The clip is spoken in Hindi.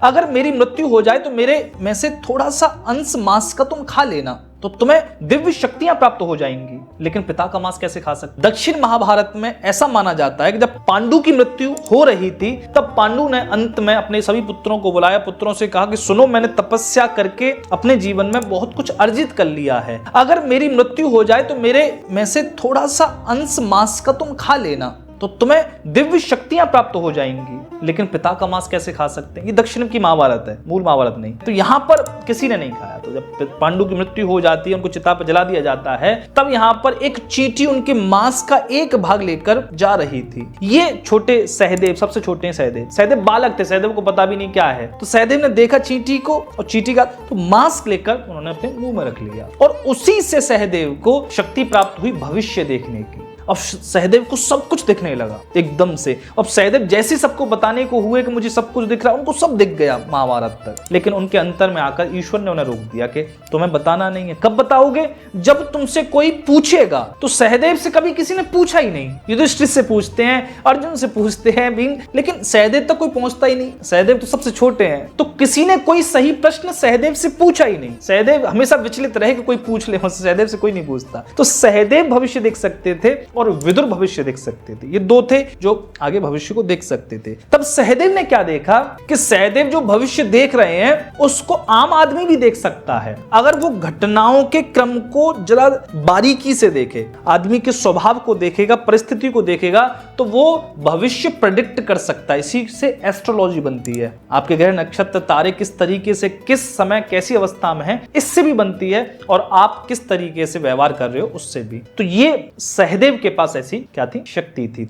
अगर मेरी मृत्यु हो जाए तो मेरे में से थोड़ा सा अंश मांस का तुम खा लेना, तो तुम्हें दिव्य शक्तियां प्राप्त हो जाएंगी। लेकिन पिता का मांस कैसे खा सकते? दक्षिण महाभारत में ऐसा माना जाता है कि जब पांडु की मृत्यु हो रही थी, तब पांडु ने अंत में अपने सभी पुत्रों को बुलाया, पुत्रों से कहा कि सुनो, मैंने तपस्या करके अपने जीवन में बहुत कुछ अर्जित कर लिया है। अगर मेरी मृत्यु हो जाए तो मेरे में से थोड़ा सा अंश मांस का तुम खा लेना, तो तुम्हें दिव्य शक्तियां प्राप्त हो जाएंगी। लेकिन पिता का मांस कैसे खा सकते हैं? ये दक्षिण की महाभारत है, मूल महाभारत नहीं। तो यहां पर किसी ने नहीं खाया। तो जब पांडु की मृत्यु हो जाती है, उनको चिता पर जला दिया जाता है, तब यहां पर एक चींटी उनके मांस का एक भाग लेकर जा रही थी। ये छोटे सहदेव, सबसे छोटे हैं सहदेव बालक थे, सहदेव को पता भी नहीं क्या है। तो सहदेव ने देखा चींटी को, और चींटी का तो मांस लेकर उन्होंने अपने मुंह में रख लिया, और उसी से सहदेव को शक्ति प्राप्त हुई भविष्य देखने की। अब सहदेव को सब कुछ दिखने लगा एकदम से। अब सहदेव जैसे सबको बताने को हुए कि मुझे सब कुछ दिख रहा है, उनको सब दिख गया महाभारत तक। लेकिन उनके अंतर में आकर ईश्वर ने उन्हें रोक दिया कि तुम्हें बताना नहीं है। कब बताओगे? जब तुमसे कोई पूछेगा। तो सहदेव से कभी किसी ने पूछा ही नहीं। युधिष्ठिर से पूछते हैं, अर्जुन से पूछते हैं, भीम, लेकिन सहदेव तक कोई पहुंचता ही नहीं। सहदेव तो सबसे छोटे हैं। तो किसी ने कोई सही प्रश्न सहदेव से पूछा ही नहीं। सहदेव हमेशा विचलित रहे कि कोई पूछ ले, सहदेव से कोई नहीं पूछता। तो सहदेव भविष्य देख सकते थे और विदुर भविष्य देख सकते थे। ये दो थे जो आगे भविष्य को देख सकते थे। तब सहदेव ने क्या देखा कि सहदेव जो भविष्य देख रहे हैं उसको आम आदमी भी देख सकता है, अगर वो घटनाओं के क्रम को जरा बारीकी से देखे, आदमी के स्वभाव को देखेगा, परिस्थिति को देखेगा, तो वो भविष्य प्रेडिक्ट कर सकता है। इसी से एस्ट्रोलॉजी बनती है। आपके ग्रह नक्षत्र तारे किस तरीके से, किस समय, कैसी अवस्था में है, इससे भी बनती है, और आप किस तरीके से व्यवहार कर रहे हो उससे भी। तो ये सहदेव के पास ऐसी क्या थी? शक्ति थी।